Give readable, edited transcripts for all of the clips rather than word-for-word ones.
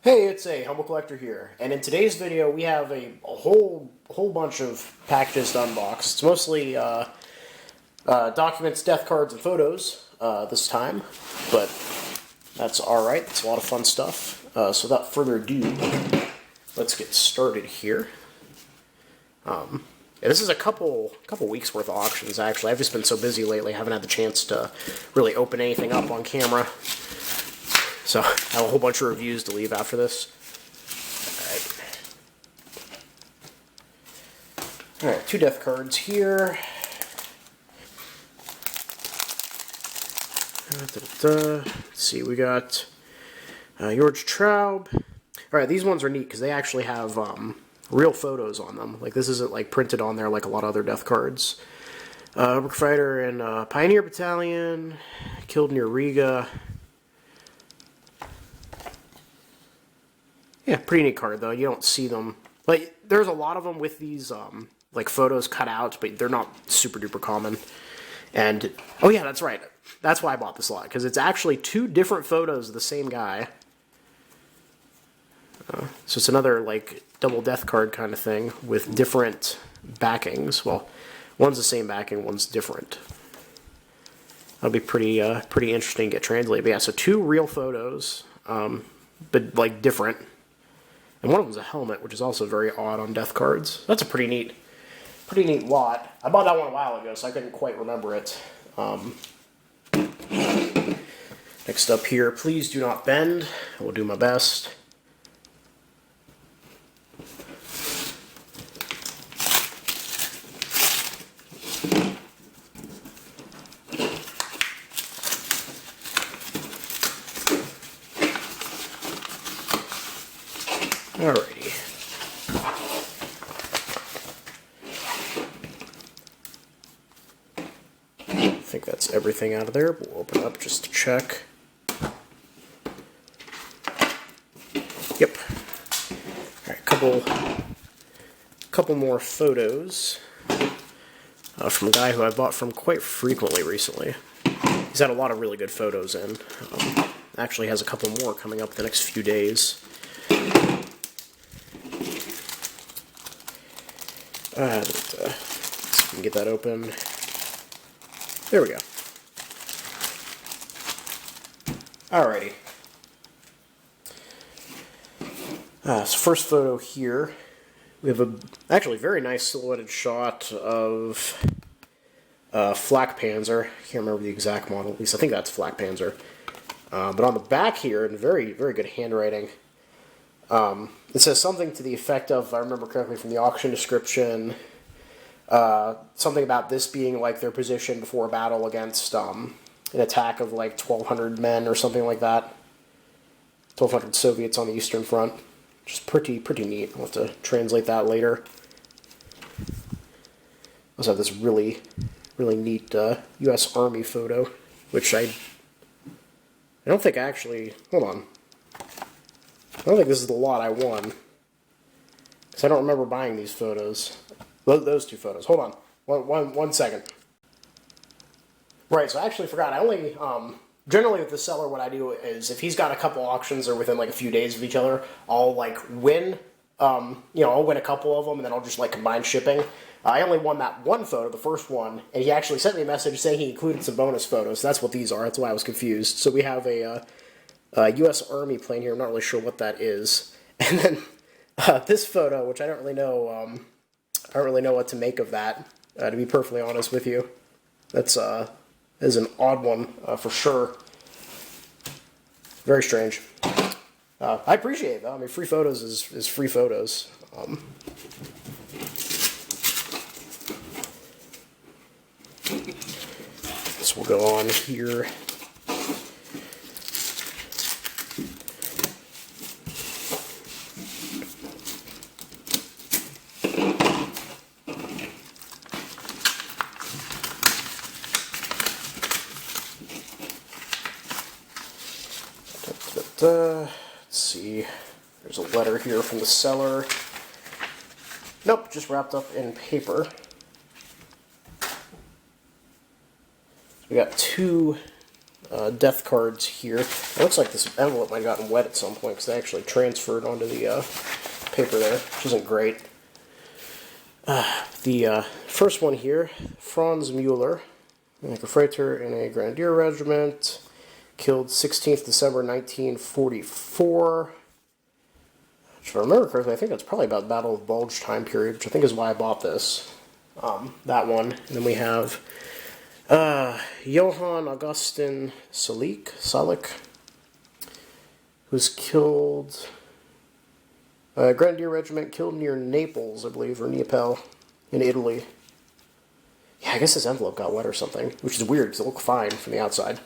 Hey, it's a Humble Collector here, and in today's video we have a whole bunch of packages to unbox. It's mostly documents, death cards, and photos this time, but that's alright. It's a lot of fun stuff. So without further ado, let's get started here. Yeah, this is a couple weeks worth of auctions actually. I've just been so busy lately, I haven't had the chance to really open anything up on camera. So, I have a whole bunch of reviews to leave after this. Alright, 2 death cards here. Let's see, we got George Traub. Alright, these ones are neat because they actually have real photos on them. Like, this isn't like printed on there like a lot of other death cards. Fighter in Pioneer Battalion, killed near Riga. Yeah, pretty neat card though. You don't see them. Like, there's a lot of them with these like photos cut out, but they're not super duper common. And oh yeah, that's right. That's why I bought this lot, because it's actually 2 different photos of the same guy. So it's another like double death card kind of thing with different backings. Well, one's the same backing, one's different. That'll be pretty interesting to get translated. But yeah, so 2 real photos, but like different. And one of them's a helmet, which is also very odd on death cards. That's a pretty neat lot. I bought that one a while ago, so I couldn't quite remember it. Next up here, please do not bend. I will do my best. Alrighty. I think that's everything out of there, but we'll open it up just to check. Yep. Alright, couple more photos from a guy who I bought from quite frequently recently. He's had a lot of really good photos in. Actually has a couple more coming up the next few days. Let's see if we can get that open. There we go. Alrighty. So first photo here, we have a actually very nice silhouetted shot of Flak Panzer. I can't remember the exact model. At least I think that's Flak Panzer. But on the back here, in very good handwriting, it says something to the effect of, if I remember correctly from the auction description, something about this being like their position before a battle against an attack of like 1,200 men or something like that. 1,200 Soviets on the Eastern Front. Just pretty neat. I'll have to translate that later. Also have this really neat U.S. Army photo, which I don't think I actually... Hold on. I don't think this is the lot I won, because I don't remember buying these photos. Those 2 photos. Hold on. One second. Right, so I actually forgot. I only... generally with the seller, what I do is, if he's got a couple auctions or within like a few days of each other, I'll like win... I'll win a couple of them, and then I'll just like combine shipping. I only won that one photo, the first one, and he actually sent me a message saying he included some bonus photos. So that's what these are. That's why I was confused. So we have a... U.S. Army plane here. I'm not really sure what that is. And then this photo, which I don't really know. I don't really know what to make of that. To be perfectly honest with you, that's is an odd one for sure. Very strange. I appreciate it though. I mean, free photos is free photos. So we'll go on here. Let's see. There's a letter here from the seller. Nope, just wrapped up in paper. So we got 2 death cards here. It looks like this envelope might have gotten wet at some point because they actually transferred onto the paper there, which isn't great. The first one here, Franz Mueller, a Gefreiter in a Grenadier Regiment, killed 16th December 1944. If I remember correctly, I think that's probably about the Battle of Bulge time period, which I think is why I bought this. That one. And then we have Johann Augustin Salik, who's killed... Grenadier Regiment, killed near Naples, I believe, or Neapel, in Italy. Yeah, I guess this envelope got wet or something, which is weird, because it looked fine from the outside.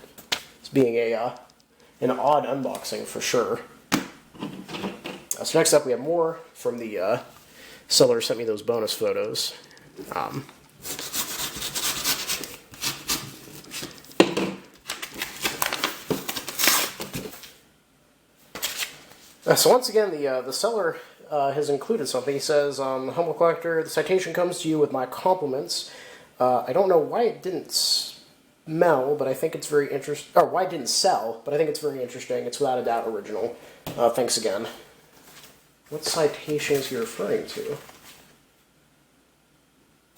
It's being an odd unboxing, for sure. So next up, we have more from the seller who sent me those bonus photos. So once again, the seller has included something. He says, Humble Collector, the citation comes to you with my compliments. I don't know why it didn't smell, but I think it's very interesting. Or why it didn't sell, but I think it's very interesting. It's without a doubt original. Thanks again. What citation is he referring to?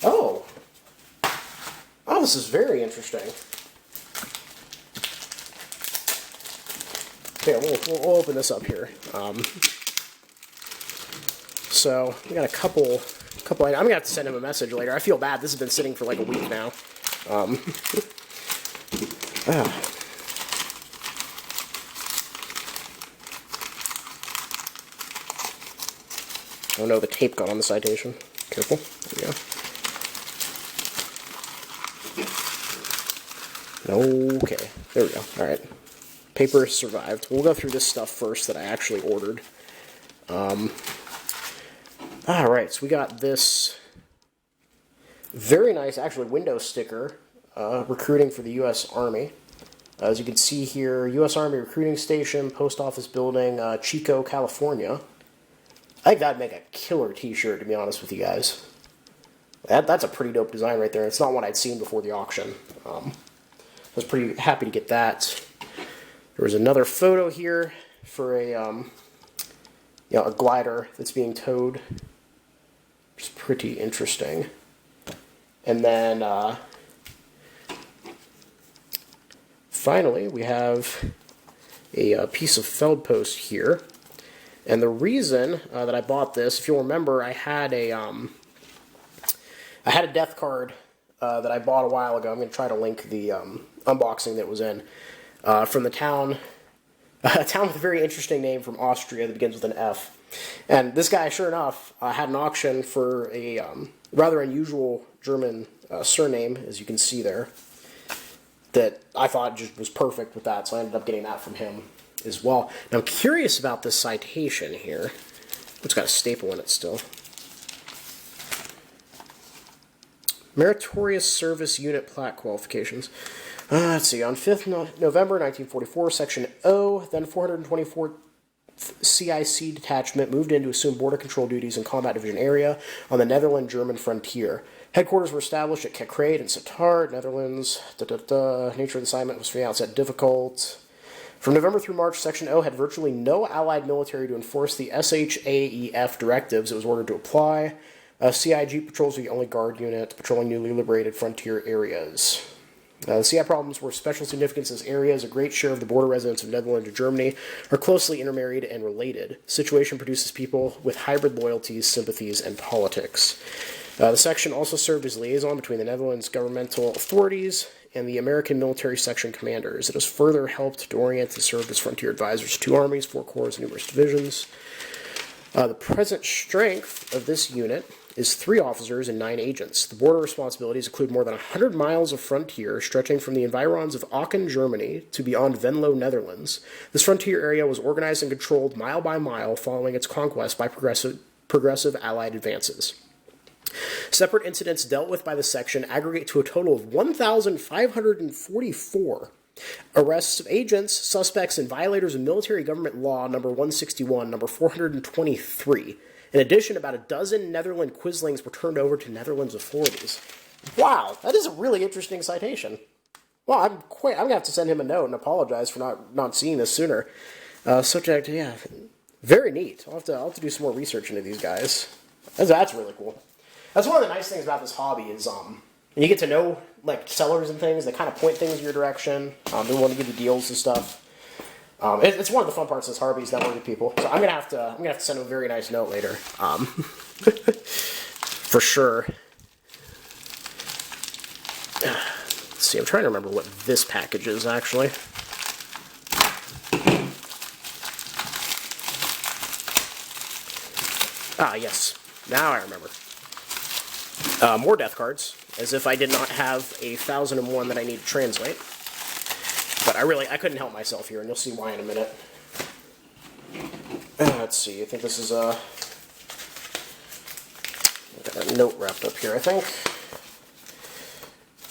Oh! Oh, this is very interesting. Okay, we'll open this up here. So we got a couple. I'm gonna have to send him a message later. I feel bad. This has been sitting for like a week now. Oh no, the tape got on the citation. Careful. There we go. Okay, there we go. All right. Paper survived. We'll go through this stuff first that I actually ordered. Alright, so we got this very nice, actually, window sticker, recruiting for the U.S. Army. As you can see here, U.S. Army Recruiting Station, Post Office Building, Chico, California. I think that'd make a killer t-shirt, to be honest with you guys. That's a pretty dope design right there. It's not one I'd seen before the auction. I was pretty happy to get that. There was another photo here for a glider that's being towed, which is pretty interesting. And then finally, we have a piece of feldpost here. And the reason that I bought this, if you'll remember, I had a death card that I bought a while ago. I'm going to try to link the unboxing that was in. From the town, a town with a very interesting name from Austria that begins with an F. And this guy, sure enough, had an auction for a rather unusual German surname, as you can see there, that I thought just was perfect with that, so I ended up getting that from him as well. Now, I'm curious about this citation here. It's got a staple in it still. Meritorious Service Unit Plaque Qualifications. Let's see, on 5th November 1944, Section O, then 424th CIC Detachment moved in to assume border control duties in Combat Division area on the Netherlands-German frontier. Headquarters were established at Kerkrade and Sittard, Netherlands. Nature of the assignment was from the outset difficult. From November through March, Section O had virtually no Allied military to enforce the SHAEF directives it was ordered to apply. CIG patrols were the only guard unit patrolling newly liberated frontier areas. The CI problems were of special significance as areas a great share of the border residents of Netherlands and Germany are closely intermarried and related. The situation produces people with hybrid loyalties, sympathies, and politics. The section also served as liaison between the Netherlands governmental authorities and the American military section commanders. It has further helped to orient and served as frontier advisors to 2 armies, 4 corps, and numerous divisions. The present strength of this unit is 3 officers and 9 agents. The border responsibilities include more than 100 miles of frontier stretching from the environs of Aachen, Germany to beyond Venlo, Netherlands. This frontier area was organized and controlled mile by mile following its conquest by progressive Allied advances. Separate incidents dealt with by the section aggregate to a total of 1,544 arrests of agents, suspects, and violators of military government law number 161, number 423. In addition, about a dozen Netherlands quislings were turned over to Netherlands authorities. Wow, that is a really interesting citation. Well, I'm gonna have to send him a note and apologize for not seeing this sooner. Subject, yeah, very neat. I'll have to do some more research into these guys. That's really cool. That's one of the nice things about this hobby is you get to know like sellers and things. They kind of point things in your direction. They want to give you deals and stuff. It's one of the fun parts of this hobby is networking with people. So I'm gonna have to send him a very nice note later, for sure. Let's see. I'm trying to remember what this package is actually. Ah, yes. Now I remember. More death cards, as if I did not have 1,001 that I need to translate. But I couldn't help myself here, and you'll see why in a minute. Let's see, I think this is got a note wrapped up here, I think.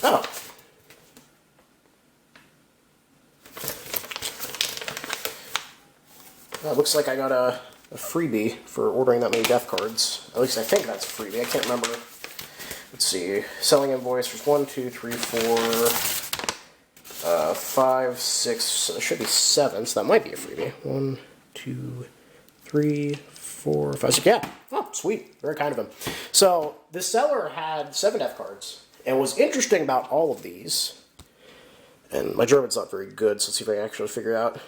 Oh. Well, it looks like I got a freebie for ordering that many death cards. At least I think that's a freebie. I can't remember. Let's see. Selling invoice was 1, 2, 3, 4, 5, 6. So there should be 7. So that might be a freebie. 1, 2, 3, 4, 5, 6. Yeah. Oh, sweet. Very kind of him. So the seller had 7 death cards. And what's interesting about all of these, and my German's not very good, so let's see if I can actually figure out.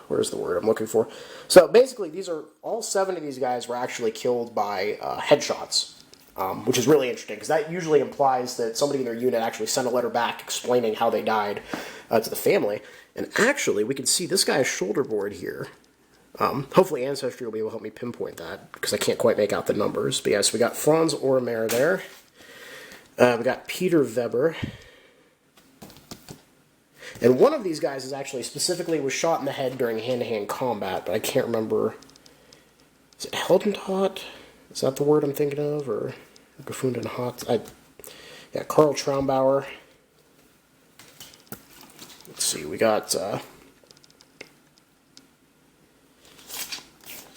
Where's the word I'm looking for? So basically, all 7 of these guys were actually killed by headshots, which is really interesting because that usually implies that somebody in their unit actually sent a letter back explaining how they died to the family. And actually, we can see this guy's shoulder board here. Hopefully, Ancestry will be able to help me pinpoint that because I can't quite make out the numbers. But yes, we got Franz Ormer there. We got Peter Weber. And one of these guys is actually specifically was shot in the head during hand-to-hand combat, but I can't remember. Is it Heldentot? Is that the word I'm thinking of? Or Gefunden Hot? Yeah, Karl Traumbauer. Let's see, we got a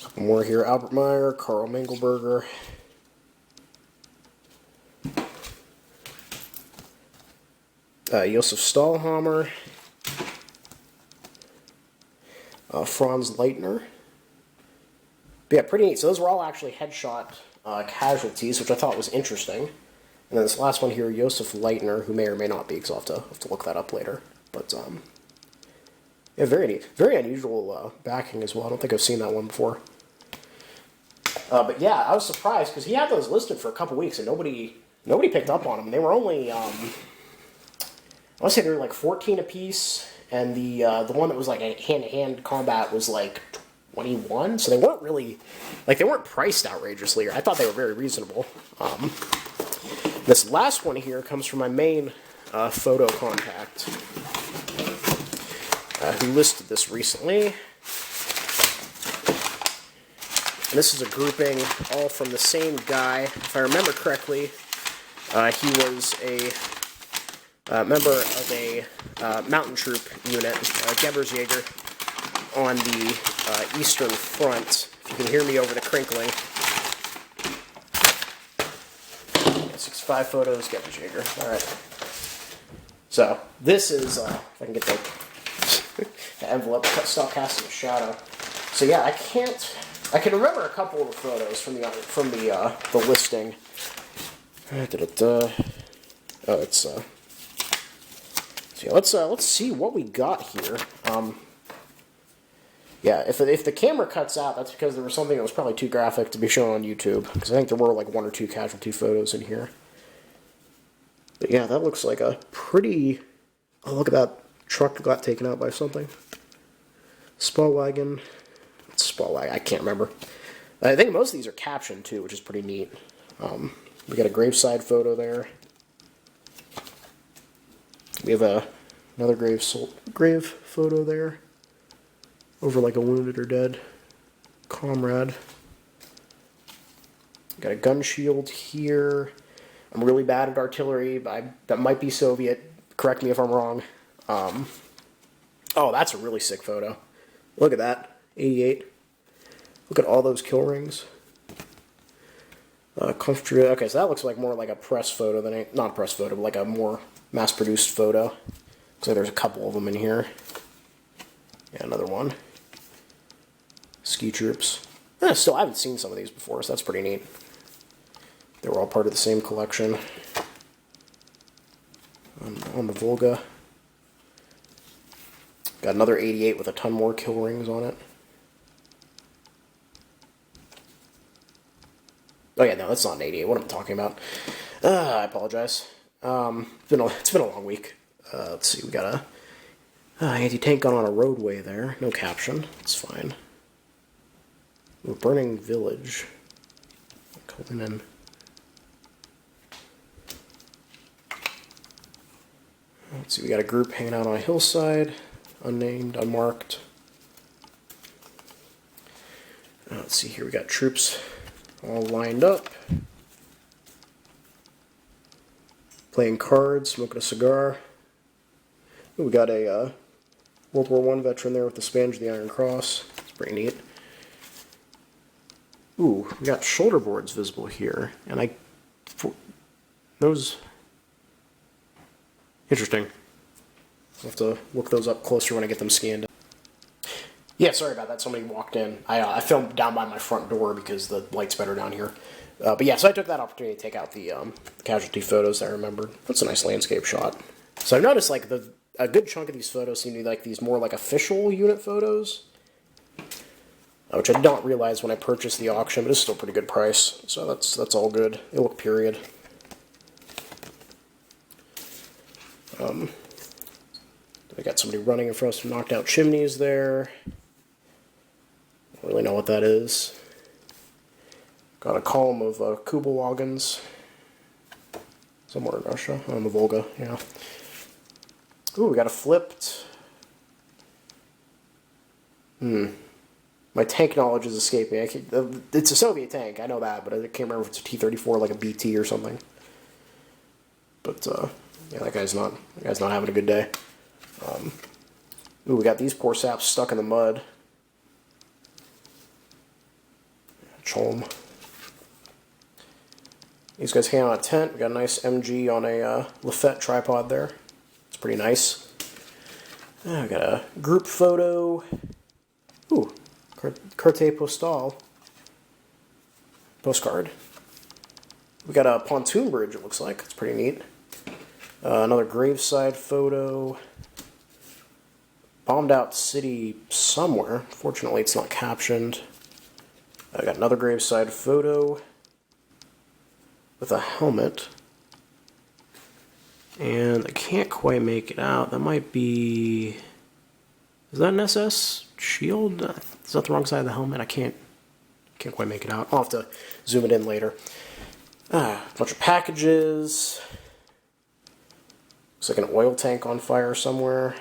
couple more here. Albert Meyer, Karl Mengelberger. Josef Stahlhammer. Franz Leitner. But yeah, pretty neat. So those were all actually headshot casualties, which I thought was interesting. And then this last one here, Josef Leitner, who may or may not be, because I'll have to look that up later. But, yeah, very neat. Very unusual backing as well. I don't think I've seen that one before. But yeah, I was surprised, because he had those listed for a couple weeks, and nobody picked up on them. They were only, I want to say they were like 14 apiece. And the one that was like a hand-to-hand combat was like 21, so they weren't really, like they weren't priced outrageously. I thought they were very reasonable. This last one here comes from my main photo contact, who listed this recently. And this is a grouping all from the same guy. If I remember correctly, he was a member of a mountain troop unit, Gebersjäger, on the Eastern Front. If you can hear me over the crinkling. 65 photos, Gebersjäger. Alright. So, this is, if I can get the envelope, stop casting a shadow. So yeah, I can remember a couple of the photos from the listing. Oh, it's, so let's see what we got here. Yeah, if the camera cuts out, that's because there was something that was probably too graphic to be shown on YouTube. Because I think there were like 1 or 2 casualty photos in here. But yeah, that looks like a pretty... Oh, look at that truck that got taken out by something. Spallwagon. It's Spallwagon, I can't remember. I think most of these are captioned too, which is pretty neat. We got a graveside photo there. We have another grave photo there, over like a wounded or dead comrade. Got a gun shield here. I'm really bad at artillery, but that might be Soviet. Correct me if I'm wrong. Oh, that's a really sick photo. Look at that, 88. Look at all those kill rings. Comfortable. Okay, so that looks like more like a press photo than not a press photo, but like a more mass-produced photo. Looks like there's a couple of them in here. Yeah, another one. Ski troops. Still, I haven't seen some of these before, so that's pretty neat. They were all part of the same collection. On the Volga. Got another 88 with a ton more kill rings on it. Oh yeah, no, that's not an 88. What am I talking about? I apologize. It's been a long week. Let's see, we got a anti-tank gun on a roadway there. No caption. It's fine. We're burning village. Coming in. Let's see, we got a group hanging out on a hillside. Unnamed, unmarked. Let's see here, we got troops all lined up. Playing cards, smoking a cigar. Ooh, we got a World War I veteran there with the Spanish of the Iron Cross. It's pretty neat. Ooh, we got shoulder boards visible here. And those... Interesting. I'll have to look those up closer when I get them scanned. Yeah, sorry about that. Somebody walked in. I filmed down by my front door because the light's better down here. But yeah, so I took that opportunity to take out the casualty photos that I remembered. That's a nice landscape shot. So I've noticed like a good chunk of these photos seem to be like these more like official unit photos, which I don't realize when I purchased the auction, but it's still a pretty good price. So that's all good. They look period. I got somebody running in front of some knocked out chimneys there. Don't really know what that is. Got a column of Kuba wagons. Somewhere in Russia. On the Volga, yeah. Ooh, we got a flipped. My tank knowledge is escaping. It's a Soviet tank, I know that, but I can't remember if it's a T-34, like a BT or something. But, yeah, that guy's not having a good day. Ooh, we got these poor saps stuck in the mud. Cholm. These guys hang on a tent. We got a nice MG on a Lafette tripod there. It's pretty nice. We got a group photo. Ooh, carte postale. Postcard. We got a pontoon bridge, it looks like. It's pretty neat. Another graveside photo. Bombed out city somewhere. Fortunately, it's not captioned. I got another graveside photo with a helmet. And I can't quite make it out. That might be... Is that an SS shield? Is that the wrong side of the helmet? I can't quite make it out. I'll have to zoom it in later. A bunch of packages. Looks like an oil tank on fire somewhere.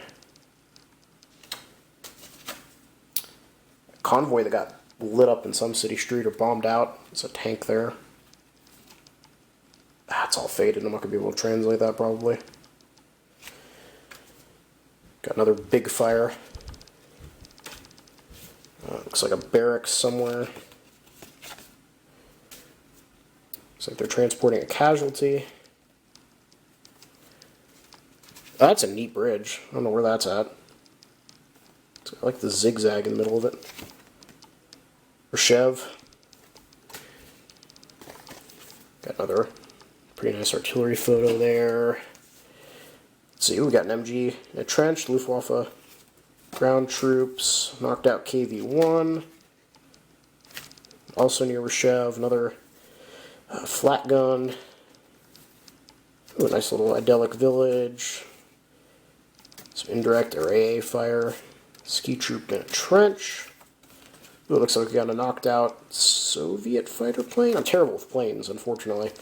A convoy that got lit up in some city street or bombed out. There's a tank there. It's all faded. I'm not going to be able to translate that probably. Got another big fire. Looks like a barracks somewhere. Looks like they're transporting a casualty. Oh, that's a neat bridge. I don't know where that's at. I like the zigzag in the middle of it. Reshev. Got another pretty nice artillery photo there. Let's see, we got an MG in a trench, Luftwaffe ground troops, knocked out KV-1. Also near Reshev, another flat gun. Ooh, a nice little idyllic village. Some indirect or AA fire. Ski troop in a trench. Ooh, it looks like we got a knocked out Soviet fighter plane. I'm terrible with planes, unfortunately.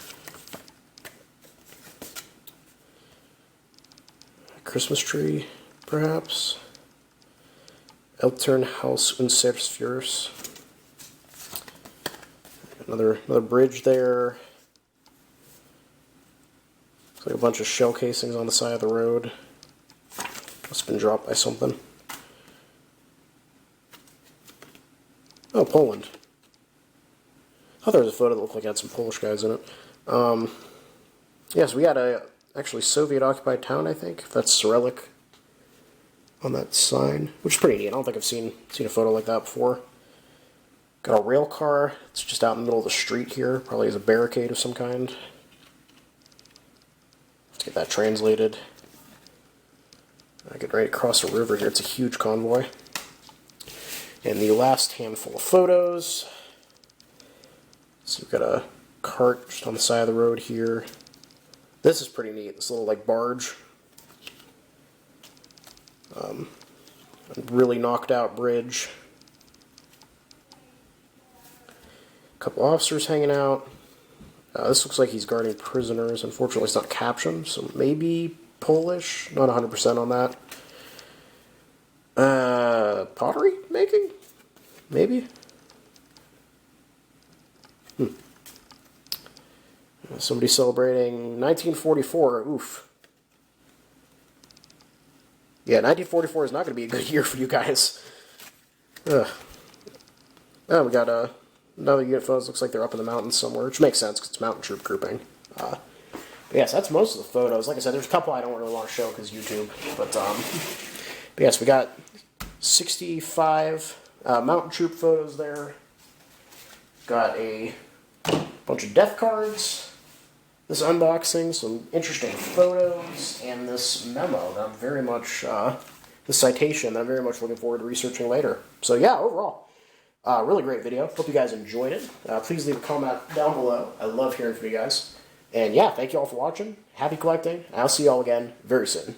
Christmas tree, perhaps. Elternhaus Unseres Führers. Another bridge there. Looks like a bunch of shell casings on the side of the road. Must have been dropped by something. Oh, Poland. thought there was a photo that looked like it had some Polish guys in it. Yeah, so we had a actually Soviet-occupied town, I think. If that's Cyrillic on that sign, which is pretty neat. I don't think I've seen a photo like that before. Got a rail car. It's just out in the middle of the street here. Probably has a barricade of some kind. Let's get that translated. I get right across the river here. It's a huge convoy. And the last handful of photos. So we've got a cart just on the side of the road here. This is pretty neat. This little like barge. A really knocked out bridge. A couple officers hanging out. This looks like he's guarding prisoners. Unfortunately, it's not captioned, so maybe Polish. Not 100% on that. Pottery making? Maybe? Somebody celebrating 1944. Oof. Yeah, 1944 is not going to be a good year for you guys. Ugh. Oh, we got another unit photos. Looks like they're up in the mountains somewhere, which makes sense because it's mountain troop grouping. But yes, that's most of the photos. Like I said, there's a couple I don't really want to show because YouTube. But yes, we got 65 mountain troop photos there. Got a bunch of death cards. This unboxing, some interesting photos, and this memo that I'm very much, this citation that I'm very much looking forward to researching later. So yeah, overall, really great video. Hope you guys enjoyed it. Please leave a comment down below. I love hearing from you guys. And yeah, thank you all for watching. Happy collecting. And I'll see you all again very soon.